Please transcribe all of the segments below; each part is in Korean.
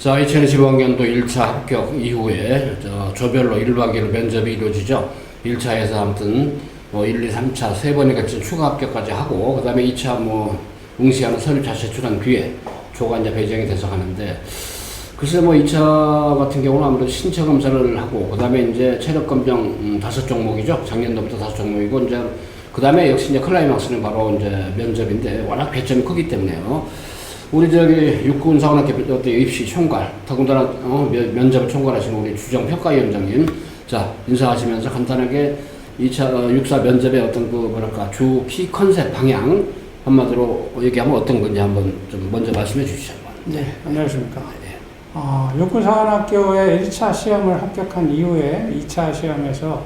자, 2025학년도 1차 합격 이후에 조별로 1박 2일 면접이 이루어지죠. 1차에서 아무튼 1, 2, 3차 세 번에 걸친 추가 합격까지 하고 그 다음에 2차 응시하는 서류차 제출한 뒤에 조가 이제 배정이 돼서 가는데, 글쎄 2차 같은 경우는 아무래도 신체 검사를 하고 그 다음에 이제 체력 검정 5종목이죠. 작년도부터 5종목이고 이제 그 다음에 역시 이제 클라이막스는 바로 이제 면접인데, 워낙 배점이 크기 때문에요. 우리 육군사관학교 입시 총괄, 더군다나 면접을 총괄하시는 우리 주정평가위원장님, 자 인사하시면서 간단하게 2차 육사 면접의 어떤 주 키 컨셉 방향 한마디로 얘기하면 어떤 건지 한번 좀 먼저 말씀해 주시죠. 네, 안녕하십니까. 육군사관학교의 1차 시험을 합격한 이후에 2차 시험에서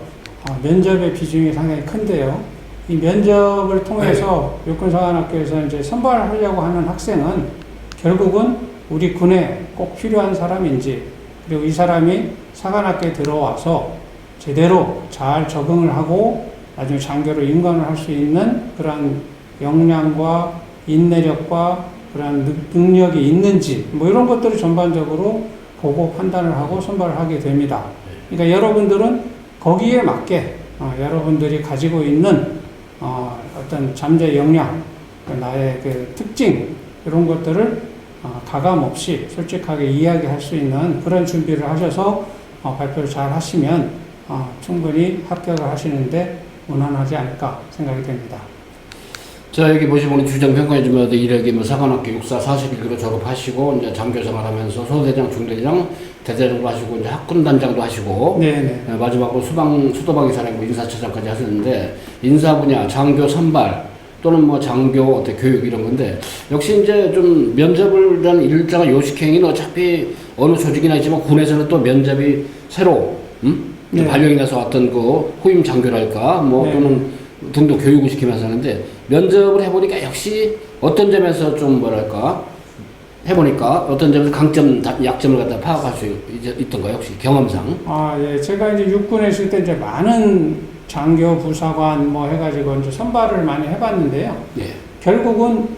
면접의 비중이 상당히 큰데요. 이 면접을 통해서 육군사관학교에서 이제 선발하려고 하는 학생은 결국은 우리 군에 꼭 필요한 사람인지, 그리고 이 사람이 사관학교에 들어와서 제대로 잘 적응을 하고 나중에 장교로 임관을 할 수 있는 그런 역량과 인내력과 그런 능력이 있는지, 이런 것들을 전반적으로 보고 판단을 하고 선발을 하게 됩니다. 그러니까 여러분들은 거기에 맞게 여러분들이 가지고 있는 어떤 잠재 역량, 나의 특징, 이런 것들을 가감 없이 솔직하게 이야기할 수 있는 그런 준비를 하셔서 발표를 잘 하시면 충분히 합격을 하시는데 무난하지 않을까 생각이 됩니다. 자, 여기 보시면 우리 주정평가위원장님 이력이 사관학교 육사 41기로 졸업하시고 이제 장교 생활하면서 소대장, 중대장, 대대장도 하시고 이제 학군단장도 하시고, 네네. 마지막으로 수도방위 사령부 인사처장까지 하셨는데, 인사 분야, 장교 선발 또는 장교 교육 이런 건데, 역시 이제 좀 면접을 한 일정한 요식행위는 어차피 어느 조직이나 있지만 군에서는 또 면접이 새로 네. 발령이 나서 왔던 후임 장교랄까 네. 또는 등등 교육을 시키면서 하는데, 면접을 해보니까 역시 어떤 점에서 좀 해보니까 어떤 점에서 강점, 약점을 갖다 파악할 수 있던가요? 혹시 경험상? 예. 제가 이제 육군에 있을 때 이제 많은 장교, 부사관 해가지고 이제 선발을 많이 해봤는데요. 네. 결국은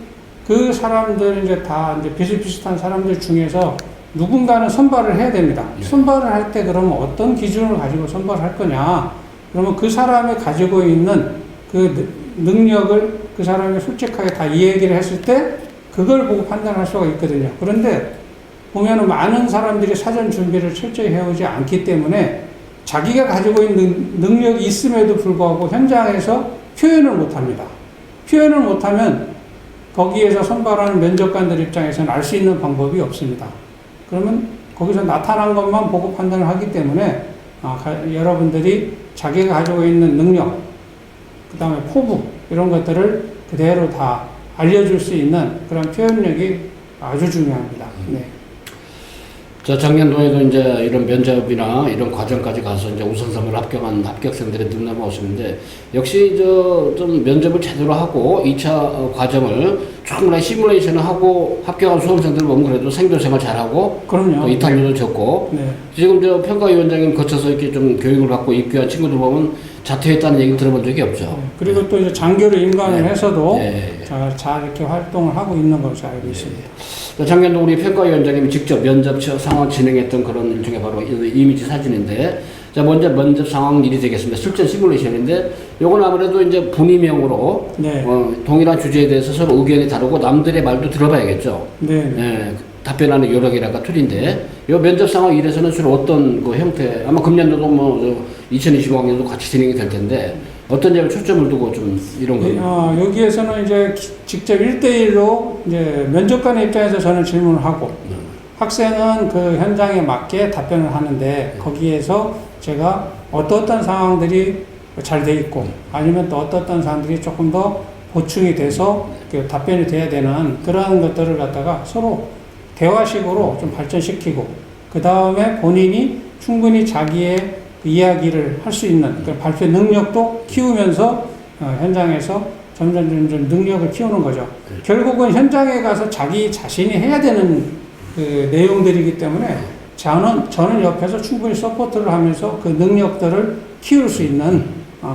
그 사람들 다 비슷비슷한 사람들 중에서 누군가는 선발을 해야 됩니다. 네. 선발을 할 때 그러면 어떤 기준을 가지고 선발을 할 거냐? 그러면 그 사람이 가지고 있는 그 능력을 그 사람이 솔직하게 다 이 얘기를 했을 때 그걸 보고 판단할 수가 있거든요. 그런데 보면은 많은 사람들이 사전 준비를 철저히 해오지 않기 때문에 자기가 가지고 있는 능력이 있음에도 불구하고 현장에서 표현을 못합니다. 표현을 못하면 거기에서 선발하는 면접관들 입장에서는 알 수 있는 방법이 없습니다. 그러면 거기서 나타난 것만 보고 판단을 하기 때문에 여러분들이 자기가 가지고 있는 능력, 그 다음에 포부, 이런 것들을 그대로 다 알려줄 수 있는 그런 표현력이 아주 중요합니다. 네. 자, 작년도에도 이제 이런 면접이나 이런 과정까지 가서 이제 우선선을 합격한 합격생들이 늘어나고 오시는데, 역시 좀 면접을 제대로 하고 2차 과정을 충분히 시뮬레이션을 하고 합격한 수험생들 보면 그래도 생존생활 잘하고, 그럼요. 이탈률도 적고, 네. 지금 평가위원장님 거쳐서 이렇게 좀 교육을 받고 입교한 친구들 보면 자퇴했다는 얘기 들어본 적이 없죠. 네. 그리고 또 이제 장교를 임관을 네. 해서도 네. 잘 이렇게 활동을 하고 있는 것으로 알고 있습니다. 작년도 우리 평가위원장님이 직접 면접 상황 진행했던 그런 일종의 바로 이미지 사진인데, 자, 먼저 면접 상황 일이 되겠습니다. 실전 시뮬레이션인데, 요건 아무래도 이제 분위명으로 네. 동일한 주제에 대해서 서로 의견이 다르고 남들의 말도 들어봐야겠죠. 네. 네. 답변하는 요령이랄까 툴인데, 요 면접 상황 일에서는 주로 어떤 형태, 아마 금년도도 2025학년도 같이 진행이 될 텐데, 어떤 점에 초점을 두고 좀 이런 거. 여기에서는 이제 직접 1대1로 이제 면접관의 입장에서 저는 질문을 하고, 학생은 그 현장에 맞게 답변을 하는데, 거기에서 제가 어떤 상황들이 잘 돼 있고, 아니면 또 어떤 상황들이 조금 더 보충이 돼서 답변이 돼야 되는 그런 것들을 갖다가 서로 대화식으로 좀 발전시키고, 그 다음에 본인이 충분히 자기의 이야기를 할 수 있는 그 발표 능력도 키우면서 현장에서 점점 능력을 키우는 거죠. 결국은 현장에 가서 자기 자신이 해야 되는 그 내용들이기 때문에 저는 옆에서 충분히 서포트를 하면서 그 능력들을 키울 수 있는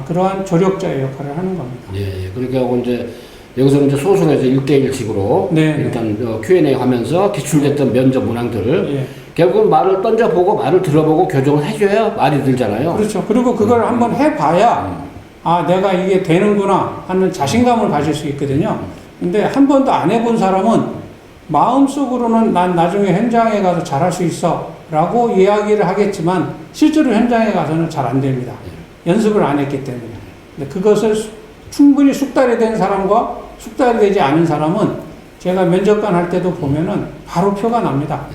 그러한 조력자의 역할을 하는 겁니다. 예, 그러니까 이제 여기서 이제 소수로 해서 1대1식으로 네. 일단 Q&A 하면서 기출됐던 면접 문항들을 예. 결국은 말을 던져보고 말을 들어보고 교정을 해줘야 말이 들잖아요. 그렇죠. 그리고 그걸 한번 해봐야 아 내가 이게 되는구나 하는 자신감을 가질 수 있거든요. 근데 한 번도 안 해본 사람은 마음속으로는 난 나중에 현장에 가서 잘할 수 있어 라고 이야기를 하겠지만 실제로 현장에 가서는 잘 안 됩니다. 연습을 안 했기 때문에. 근데 그것을 충분히 숙달이 된 사람과 숙달이 되지 않은 사람은 제가 면접관 할 때도 보면은 바로 표가 납니다.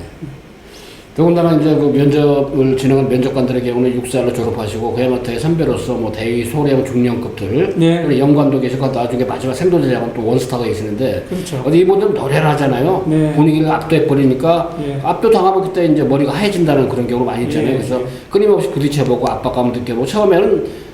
더군다나 이제 그 면접을 진행한 면접관들의 경우는 육사를 졸업하시고 그야말로 대선배로서 뭐 대위, 소령, 중령급들 네. 영관도 계시고 나중에 마지막 생도대장은 또 원스타가 계시는데 그렇죠. 어디 이분들 노래를 하잖아요. 네. 분위기를 압도해 버리니까 예. 압도당하면 그때 이제 머리가 하얘진다는 그런 경우가 많이 있잖아요. 예. 그래서 끊임없이 부딪혀보고 압박감을 느껴보고 처음에는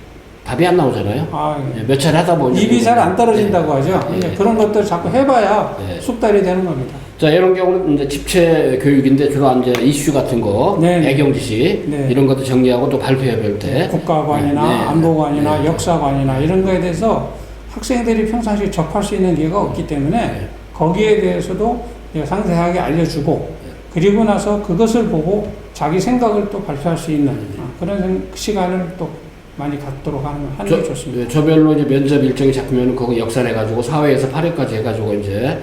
답이 안 나오잖아요. 아, 예, 몇 차례 하다 보니 입이 잘 안 떨어진다고 하죠. 예. 그런 것들 자꾸 해봐야 예. 숙달이 되는 겁니다. 자, 이런 경우는 이제 집체 교육인데 주로 이제 이슈 같은 거, 네. 애경지시 네. 이런 것도 정리하고 또 발표해 볼 때. 국가관이나 네. 안보관이나 네. 역사관이나 이런 거에 대해서 학생들이 평상시에 접할 수 있는 기회가 없기 때문에 네. 거기에 대해서도 상세하게 알려주고 그리고 나서 그것을 보고 자기 생각을 또 발표할 수 있는 그런 시간을 또 많이 갖도록 하는 게 좋습니다. 저별로 이제 면접 일정이 잡히면 그거 역산해가지고 사회에서 8회까지 해가지고 이제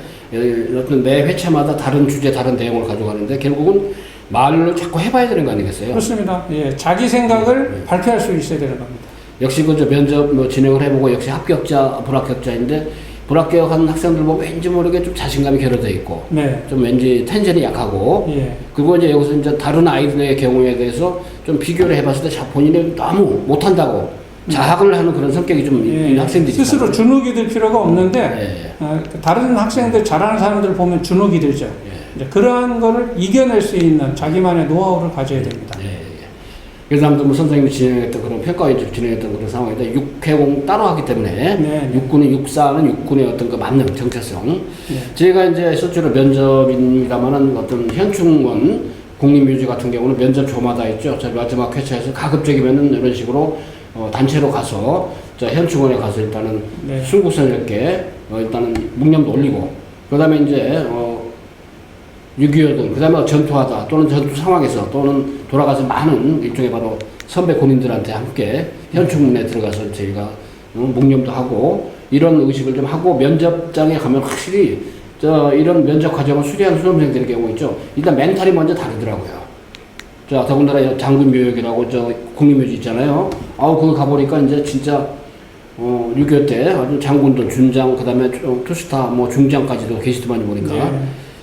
어떤 매 회차마다 다른 주제, 다른 내용을 가져가는데 결국은 말을 자꾸 해봐야 되는 거 아니겠어요? 그렇습니다. 예, 자기 생각을 발표할 수 있어야 되는 겁니다. 역시 그 면접 뭐 진행을 해보고 역시 합격자, 불합격자인데 불합격한 학생들 보면 왠지 모르게 좀 자신감이 결여돼 있고 네. 좀 왠지 텐션이 약하고 예. 그리고 이제 여기서 이제 다른 아이들의 경우에 대해서 좀 비교를 해봤을 때 본인이 너무 못한다고 자학을 하는 그런 성격이 좀 있는 학생들이 스스로 있잖아요. 주눅이 들 필요가 없는데 다른 학생들 잘하는 사람들 보면 주눅이 들죠. 이제 그러한 거를 이겨낼 수 있는 자기만의 노하우를 가져야 됩니다. 그래서 아무튼 뭐 선생님이 진행했던 그런 평가위원회를 진행했던 그런 상황인데 육해공 따로 하기 때문에 육군은 육사는 육군의 어떤 그 만능 정체성. 제가 이제 실제로 면접입니다만은 어떤 현충원 국립묘지 같은 경우는 면접 조마다 있죠. 저 마지막 회차에서 가급적이면은 이런 식으로 단체로 가서 저 현충원에 가서 일단은 순국선열께 일단은 묵념도 올리고 그다음에 이제 6.25등, 그 다음에 전투하다 또는 전투 상황에서 또는 돌아가서 많은 일종의 바로 선배 군인들한테 함께 현충문에 들어가서 저희가 묵념도 하고 이런 의식을 좀 하고 면접장에 가면 확실히 이런 면접 과정을 수리하는 수험생들의 경우 있죠. 일단 멘탈이 먼저 다르더라고요. 자, 더군다나 장군묘역이라고 국립묘지 있잖아요. 그거 가보니까 이제 진짜 6.25 때 아주 장군들, 준장, 그 다음에 투스타, 뭐 중장까지도 계시더만 보니까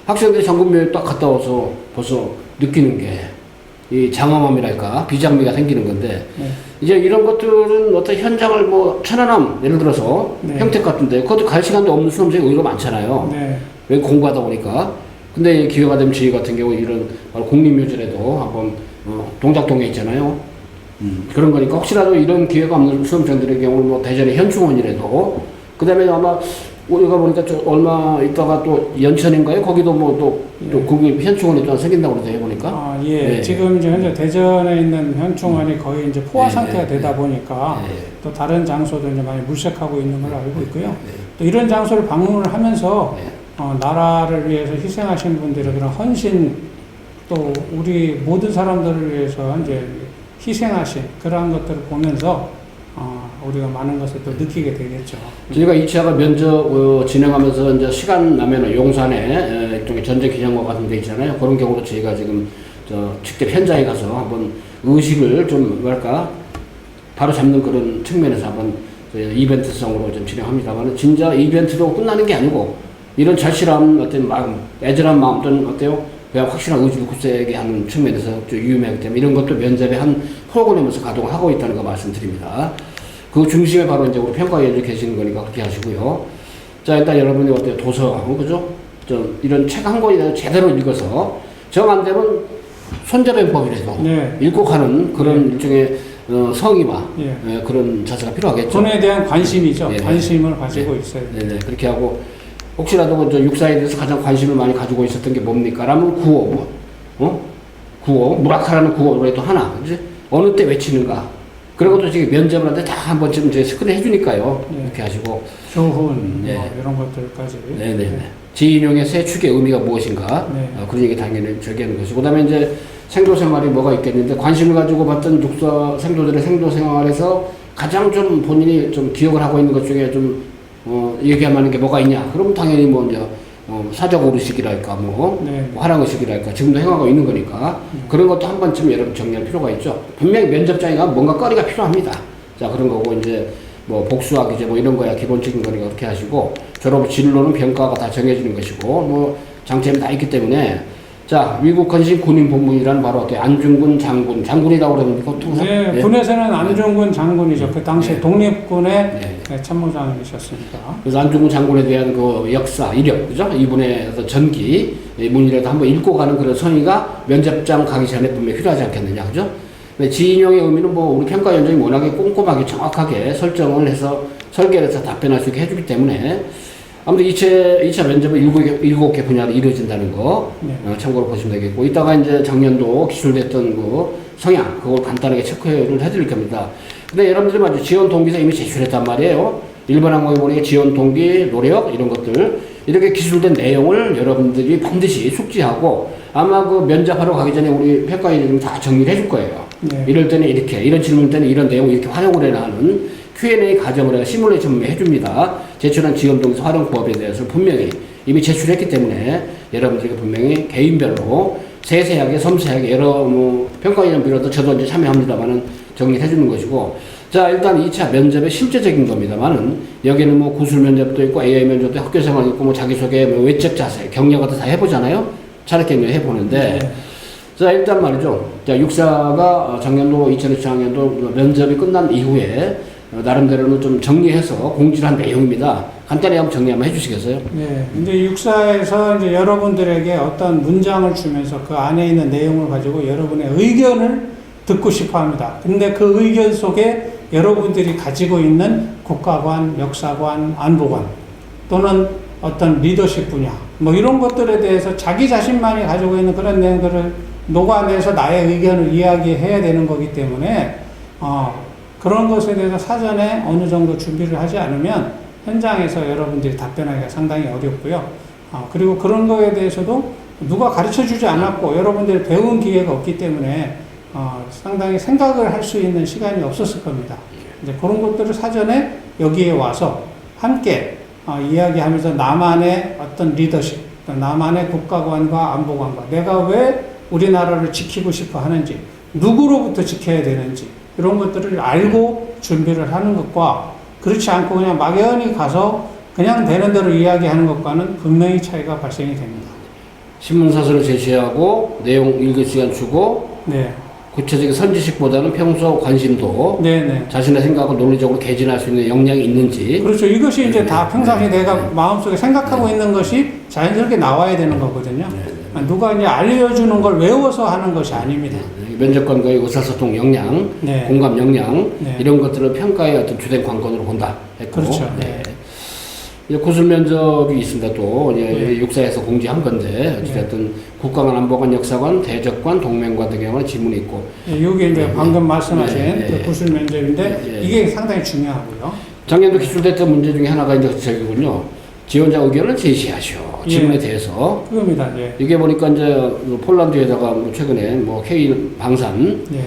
학생들이 장군묘에 딱 갔다 와서 벌써 느끼는 게 이 장엄함이랄까 비장미가 생기는 건데 이제 이런 것들은 어떤 현장을 뭐 천안함 예를 들어서 평택 같은데 그것도 갈 시간도 없는 수험생이 오히려 많잖아요. 왜 공부하다 보니까 근데 기회가 되면 저희 같은 경우 이런 바로 국립묘지라도 한번 동작동에 있잖아요. 그런 거니까 혹시라도 이런 기회가 없는 수험생들의 경우는 뭐 대전의 현충원이라도 그 다음에 아마 우리가 보니까 얼마 있다가 또 연천인가요? 거기도 뭐 또 국립 현충원이 또 생긴다고 그러더니 보니까. 지금 이제 현재 대전에 있는 현충원이 거의 이제 포화 상태가 되다 보니까 또 다른 장소도 이제 많이 물색하고 있는 걸로 알고 있고요. 또 이런 장소를 방문을 하면서 나라를 위해서 희생하신 분들의 그런 헌신 또 우리 모든 사람들을 위해서 이제 희생하신 그러한 것들을 보면서 우리가 많은 것을 또 느끼게 되겠죠. 저희가 2차가 면접 진행하면서 이제 시간 나면은 용산에 일종의 전쟁 기념관 같은 데 있잖아요. 그런 경우도 저희가 지금 직접 현장에 가서 한번 의식을 좀 뭐랄까 바로 잡는 그런 측면에서 한번 이벤트성으로 좀 진행합니다만 진짜 이벤트로 끝나는 게 아니고 이런 절실한 어떤 마음, 애절한 마음 또는 어때요? 그냥 확실한 의지를 굳세게 하는 측면에서 좀 유명하기 때문에 이런 것도 면접의 한 프로그램에서 가동을 하고 있다는 거 말씀드립니다. 그 중심에 바로 이제 우리 평가위원이 계시는 거니까 그렇게 하시고요. 자, 일단 여러분이 어때요? 도서, 그죠? 이런 책 한 권이라도 제대로 읽어서 정 안 되면 손자병법이라도 읽고 가는 그런 일종의 성의와 그런 자세가 필요하겠죠. 돈에 대한 관심이죠. 관심을 가지고 있어야 돼요. 네네. 그렇게 하고 혹시라도 육사에 대해서 가장 관심을 많이 가지고 있었던 게 뭡니까? 라면 구호, 구호, 무라카라는 구호를 또 하나, 그지? 어느 때 외치는가? 그리고 또 지금 면접을 하는데 다 한 번쯤 이제 스크린 해주니까요. 네. 이렇게 하시고. 교훈, 네. 뭐 이런 것들까지. 네네네. 네. 지인용의 세 축의 의미가 무엇인가? 네. 그런 얘기 당연히 저기하는 것이고. 그 다음에 이제 생도 생활이 뭐가 있겠는데, 관심을 가지고 봤던 육사 생도들의 생도 생활에서 가장 좀 본인이 좀 기억을 하고 있는 것 중에 좀, 얘기할 만한 게 뭐가 있냐? 그럼 당연히 뭐 이제, 사적 오르식이랄까, 네. 화랑의식이랄까, 지금도 행하고 있는 거니까, 그런 것도 한 번쯤 여러분 정리할 필요가 있죠. 분명히 면접장이가 뭔가 거리가 필요합니다. 자, 그런 거고, 이제, 뭐, 복수학 이제 뭐 이런 거야 기본적인 거니까 그렇게 하시고, 졸업 진로는 병가가 다 정해지는 것이고, 뭐, 장점이 다 있기 때문에, 자, 위국 헌신 군인 본문이란 바로 어때? 안중근 장군이라고 그러는데, 통상? 네, 네. 군에서는 안중근 장군이죠. 그 당시 네. 독립군의 네. 참모장이셨으니까. 그래서 안중근 장군에 대한 그 역사, 이력, 그죠? 이분의 어떤 전기, 문이라도 한번 읽고 가는 그런 선의가 면접장 가기 전에 분명히 필요하지 않겠느냐, 그죠? 근데 지인용의 의미는 뭐 우리 평가위원장이 워낙에 꼼꼼하게 정확하게 설정을 해서 설계를 해서 답변할 수 있게 해주기 때문에 아무튼 2차 면접은 7개 분야로 이루어진다는 거 네. 참고로 보시면 되겠고, 이따가 이제 작년도 기술됐던 그 성향, 그걸 간단하게 체크를 해드릴 겁니다. 근데 여러분들이 맞죠? 지원 동기서 이미 제출했단 말이에요. 일반 항공에 보니까 지원 동기, 노력, 이런 것들. 이렇게 기술된 내용을 여러분들이 반드시 숙지하고, 아마 그 면접하러 가기 전에 우리 평가위원님 다 정리를 해줄 거예요. 네. 이럴 때는 이렇게, 이런 질문 때는 이런 내용 이렇게 활용을 해라 하는 Q&A 과정을 해서 시뮬레이션 해줍니다. 제출한 지원 동기서 활용 부업에 대해서 분명히 이미 제출했기 때문에 여러분들에게 분명히 개인별로 세세하게 섬세하게 여러 평가위원 비롯해서 저도 이제 참여합니다만은 정리를 해주는 것이고, 자, 일단 2차 면접의 실제적인 겁니다만은 여기는 뭐 구술 면접도 있고 AI 면접도 학교 생활 있고 뭐 자기소개, 뭐 외적 자세, 경력 같은 다 해보잖아요. 차례 경력 해보는데, 네. 자, 일단 말이죠. 자, 육사가 작년도 2024학년도 면접이 끝난 이후에 나름대로는 좀 정리해서 공지를 한 내용입니다. 간단히 한번 정리 한번 해주시겠어요? 네. 이제 육사에서 이제 여러분들에게 어떤 문장을 주면서 그 안에 있는 내용을 가지고 여러분의 의견을 듣고 싶어 합니다. 근데 그 의견 속에 여러분들이 가지고 있는 국가관, 역사관, 안보관 또는 어떤 리더십 분야 뭐 이런 것들에 대해서 자기 자신만이 가지고 있는 그런 내용들을 녹아내서 나의 의견을 이야기해야 되는 거기 때문에 그런 것에 대해서 사전에 어느 정도 준비를 하지 않으면 현장에서 여러분들이 답변하기가 상당히 어렵고요. 그리고 그런 거에 대해서도 누가 가르쳐 주지 않았고 여러분들이 배운 기회가 없기 때문에 상당히 생각을 할 수 있는 시간이 없었을 겁니다. 이제 그런 것들을 사전에 여기에 와서 함께 이야기하면서 나만의 어떤 리더십, 나만의 국가관과 안보관과 내가 왜 우리나라를 지키고 싶어 하는지, 누구로부터 지켜야 되는지 이런 것들을 알고 준비를 하는 것과 그렇지 않고 그냥 막연히 가서 그냥 되는 대로 이야기하는 것과는 분명히 차이가 발생이 됩니다. 신문사설을 제시하고 내용 읽을 시간 주고, 네. 구체적인 선지식보다는 평소 관심도 네네. 자신의 생각을 논리적으로 개진할 수 있는 역량이 있는지. 그렇죠. 이것이 이제 다 평상시에 네. 내가 마음속에 생각하고 있는 것이 자연스럽게 나와야 되는 거거든요. 누가 이제 알려주는 걸 외워서 하는 것이 아닙니다. 면접관과의 의사소통 역량, 네. 공감 역량, 네. 이런 것들을 평가의 어떤 주된 관건으로 본다 했고. 그렇죠. 네. 이제 구술 면접이 있습니다. 또 네. 육사에서 공지한 건데 어쨌든 국가관, 안보관, 역사관, 대적관, 동맹관 등의 경우는 지문이 있고. 이게 이제 방금 말씀하신 네. 그 구술 면접인데 네. 이게 상당히 중요하고요. 작년도 기출됐던 문제 중에 하나가 이제 저기군요. 지원자 의견을 제시하시오. 질문에 대해서. 그겁니다. 예. 이게 보니까 이제 폴란드에다가 최근에 K 방산 예.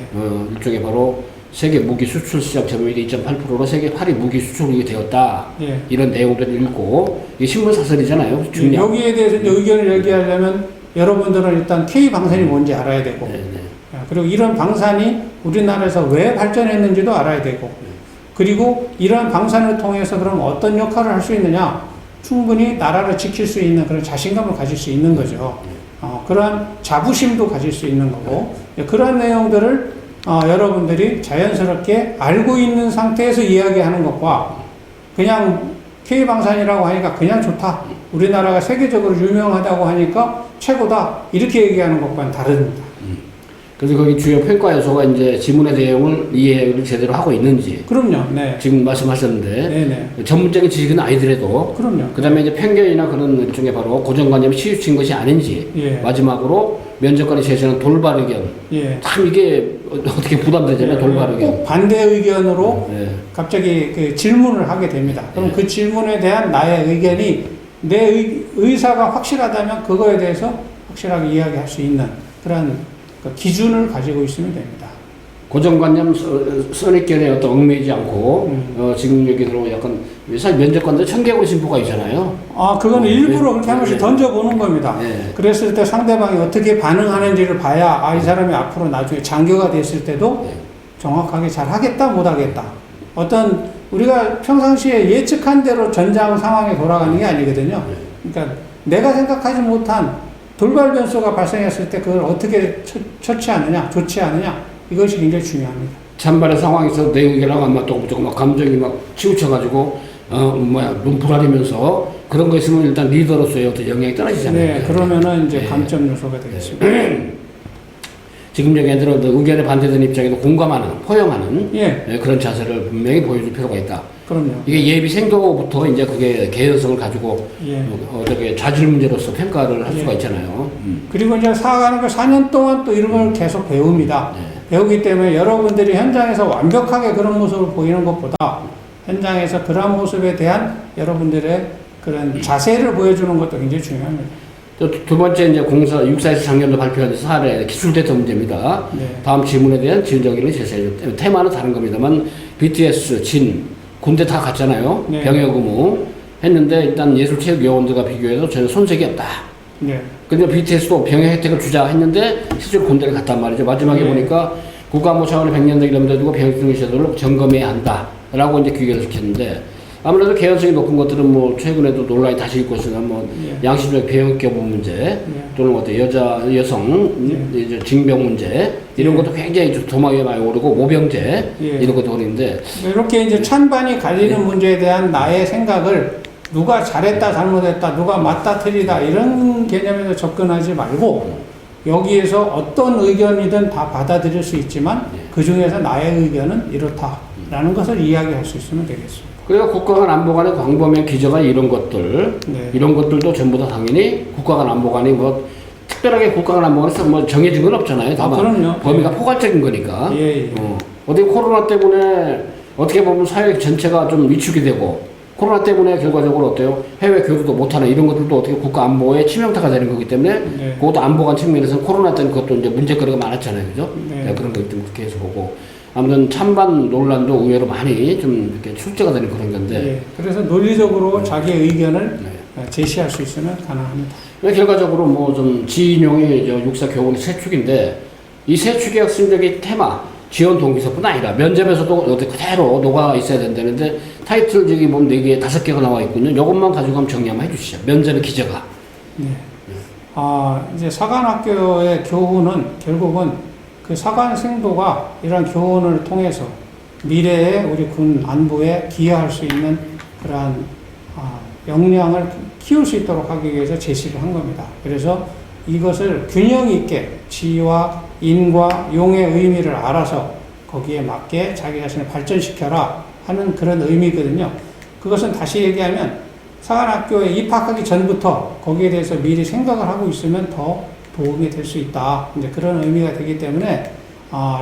일종의 바로 세계 무기 수출 시장 점유율이 2.8%로 세계 8위 무기 수출국이 되었다. 예. 이런 내용들을 읽고 이게 신문 사설이잖아요. 예. 중요한. 여기에 대해서 이제 의견을 얘기하려면 여러분들은 일단 K 방산이 뭔지 알아야 되고, 네네. 그리고 이런 방산이 우리나라에서 왜 발전했는지도 알아야 되고, 그리고 이런 방산을 통해서 그럼 어떤 역할을 할 수 있느냐, 충분히 나라를 지킬 수 있는 그런 자신감을 가질 수 있는 거죠. 그러한 자부심도 가질 수 있는 거고, 그런 내용들을 여러분들이 자연스럽게 알고 있는 상태에서 이야기하는 것과 그냥 K방산이라고 하니까 그냥 좋다, 우리나라가 세계적으로 유명하다고 하니까 최고다, 이렇게 얘기하는 것과는 다릅니다. 그래서 거기 주요 평가 요소가 이제 지문의 내용을 이해를 제대로 하고 있는지. 그럼요. 네. 지금 말씀하셨는데. 네네. 전문적인 지식은 아니더라도. 그럼요. 그 다음에 이제 편견이나 그런 일종의 바로 고정관념이 치우친 것이 아닌지. 예. 마지막으로 면접관이 제시하는 돌발 의견. 예. 참 이게 어떻게 부담되잖아요, 예. 돌발 의견. 꼭 반대 의견으로 네. 갑자기 그 질문을 하게 됩니다. 그럼 예. 그 질문에 대한 나의 의견이 내 의사가 확실하다면 그거에 대해서 확실하게 이야기할 수 있는 그런 그 기준을 가지고 있으면 됩니다. 고정관념 선입견에 어떤 얽매이지 않고 지금 여기로 약간 사실 면접관들 청개구리 심보가 있잖아요. 아, 그거는 일부러 그렇게 한 번씩 네. 던져보는 겁니다. 네. 그랬을 때 상대방이 어떻게 반응하는지를 봐야 아, 이 사람이 앞으로 나중에 장교가 됐을 때도 네. 정확하게 잘 하겠다, 못 하겠다. 어떤 우리가 평상시에 예측한 대로 전장 상황에 돌아가는 게 아니거든요. 그러니까 내가 생각하지 못한 돌발 변수가 발생했을 때 그걸 어떻게 처치하느냐, 조치하느냐, 이것이 굉장히 중요합니다. 찬발의 상황에서 내 의견하고 안 맞다고 무조건 막 감정이 막 치우쳐가지고 눈풀하리면서 그런 거 있으면 일단 리더로서의 어떤 영향이 떨어지잖아요. 네, 그러면은 이제 네. 감점 요소가 되겠습니다. 지금 여기들은 의견에 반대되는 입장에도 공감하는, 포용하는 예, 그런 자세를 분명히 보여줄 필요가 있다. 그럼요. 이게 예비 생도부터 이제 그게 개연성을 가지고 예. 어떻게 자질 문제로서 평가를 할 예. 수가 있잖아요. 그리고 이제 사가는 거 4년 동안 또 이런 걸 계속 배웁니다. 네. 배우기 때문에 여러분들이 현장에서 완벽하게 그런 모습을 보이는 것보다 현장에서 그런 모습에 대한 여러분들의 그런 자세를 보여주는 것도 굉장히 중요합니다. 또 두 번째 이제 육사에서 작년도 발표한 사례 기술데이터 문제입니다. 네. 다음 질문에 대한 지원 정의를 제시해줘. 테마는 다른 겁니다만 BTS, 진, 군대 다 갔잖아요. 네. 병역 의무 했는데 일단 예술체육요원들과 비교해서 전혀 손색이 없다. 네. 근데 BTS도 병역 혜택을 주자 했는데 실제로 군대를 갔단 말이죠. 마지막에 네. 보니까 국가안보 차원의 100년대 이름도 두고 병역 등의 제도를 점검해야 한다라고 이제 규격을 시켰는데 아무래도 개연성이 높은 것들은 뭐 최근에도 논란이 다시 있고 있으나 뭐 예. 양심적 병역 교부 문제 또는 어떤 여성 이제 징병 문제 이런 것도 굉장히 좀 도마 위에 많이 오르고 모병제 예. 이런 것도 그런데 이렇게 이제 찬반이 갈리는 문제에 대한 나의 생각을 누가 잘했다 잘못했다 누가 맞다 틀리다 이런 개념에서 접근하지 말고 여기에서 어떤 의견이든 다 받아들일 수 있지만 그 중에서 나의 의견은 이렇다라는 것을 이야기할 수 있으면 되겠습니다. 그러니까 국가 간 안보 간의 광범위한 기저가 이런 것들 네. 이런 것들도 전부 다 당연히 국가 간 안보 간이 뭐 특별하게 국가 간 안보 간에서 뭐 정해진 건 없잖아요. 다만 그럼요. 범위가 포괄적인 거니까. 예, 예. 어디 코로나 때문에 어떻게 보면 사회 전체가 좀 위축이 되고 코로나 때문에 결과적으로 어때요? 해외 교류도 못하는 이런 것들도 어떻게 국가 안보에 치명타가 되는 거기 때문에 네. 그것도 안보관 측면에서는 코로나 때는 그것도 이제 문제거리가 많았잖아요. 그죠? 네. 그런 거기 때문에 그렇게 해서 보고 아무튼 찬반 논란도 의외로 많이 좀 이렇게 출제가 되는 그런 건데 예. 그래서 논리적으로 자기의 의견을 제시할 수 있으면 가능합니다. 결과적으로 뭐 좀 지인용이 육사 교훈 세 축인데 이 세 축의 학습적인 테마 지원 동기서뿐 아니라 면접에서도 어디 그대로 녹아 있어야 된다는데 타이틀 저기 보면 4개, 5개가 나와 있군요. 이것만 가지고 한번 정리 한번 해주시죠. 면접의 기저가. 네. 이제 사관학교의 교훈은 결국은 그 사관생도가 이런 교훈을 통해서 미래에 우리 군 안보에 기여할 수 있는 그러한 역량을 키울 수 있도록 하기 위해서 제시를 한 겁니다. 그래서 이것을 균형 있게 지와 인과 용의 의미를 알아서 거기에 맞게 자기 자신을 발전시켜라 하는 그런 의미거든요. 그것은 다시 얘기하면 사관학교에 입학하기 전부터 거기에 대해서 미리 생각을 하고 있으면 더 도움이 될 수 있다. 이제 그런 의미가 되기 때문에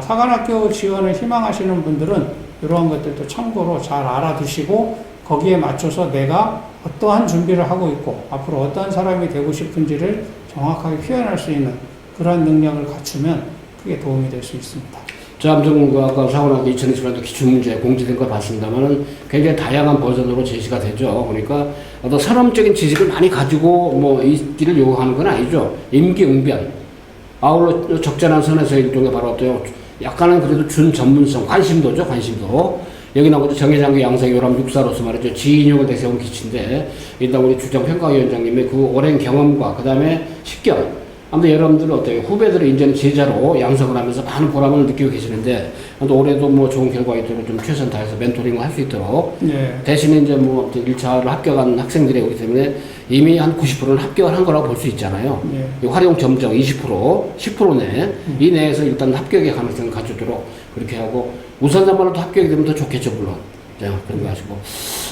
사관학교 지원을 희망하시는 분들은 이러한 것들도 참고로 잘 알아두시고 거기에 맞춰서 내가 어떠한 준비를 하고 있고 앞으로 어떠한 사람이 되고 싶은지를 정확하게 표현할 수 있는 그런 능력을 갖추면 크게 도움이 될 수 있습니다. 자, 아무튼 아까 사관학교 2020년도 기출문제 공지된 거 봤습니다만은 굉장히 다양한 버전으로 제시가 되죠. 그러니까 어떤 산업적인 지식을 많이 가지고 뭐 있기를 요구하는 건 아니죠. 임기응변. 아울러 적절한 선에서 일종의 바로 어때요? 약간은 그래도 준 전문성, 관심도죠, 관심도. 여기 나오고 정예장교 양성 요람 육사로서 말이죠. 지인용을 내세운 기치인데, 일단 우리 주정평가위원장님의 그 오랜 경험과 그 다음에 식견, 아무튼 여러분들 어때요? 후배들이 이제는 제자로 양성을 하면서 많은 보람을 느끼고 계시는데, 또 올해도 뭐 좋은 결과 있도록 좀 최선 다해서 멘토링을 할 수 있도록, 네. 대신에 이제 뭐 1차를 합격한 학생들이 오기 때문에 이미 한 90%는 합격을 한 거라고 볼 수 있잖아요. 네. 이 활용 점정 20%, 10% 내, 이 내에서 일단 합격의 가능성을 갖추도록 그렇게 하고, 우선자만으로도 합격이 되면 더 좋겠죠, 물론. 자, 그런 거 하시고.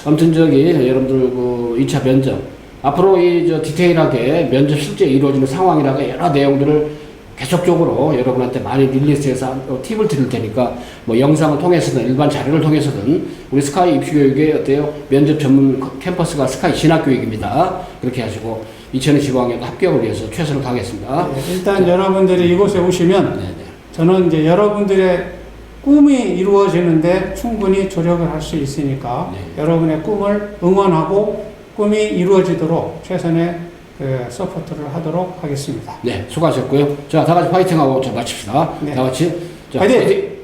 아무튼 여러분들 2차 면접, 앞으로 디테일하게 면접 실제 이루어지는 상황이라가 여러 내용들을 계속적으로 여러분한테 많이 릴리스해서 팁을 드릴 테니까, 뭐 영상을 통해서든 일반 자료를 통해서든 우리 스카이 입시교육의 어때요? 면접 전문 캠퍼스가 스카이 진학교육입니다. 그렇게 하시고 2025학년 합격을 위해서 최선을 다하겠습니다. 네, 일단 여러분들이 이곳에 오시면 네네. 저는 이제 여러분들의 꿈이 이루어지는데 충분히 조력을 할 수 있으니까 네. 여러분의 꿈을 응원하고 꿈이 이루어지도록 최선의 서포트를 하도록 하겠습니다. 네, 수고하셨고요. 자, 다 같이 파이팅하고 마칩시다. 네. 다 같이. 자, 파이팅! 파이팅!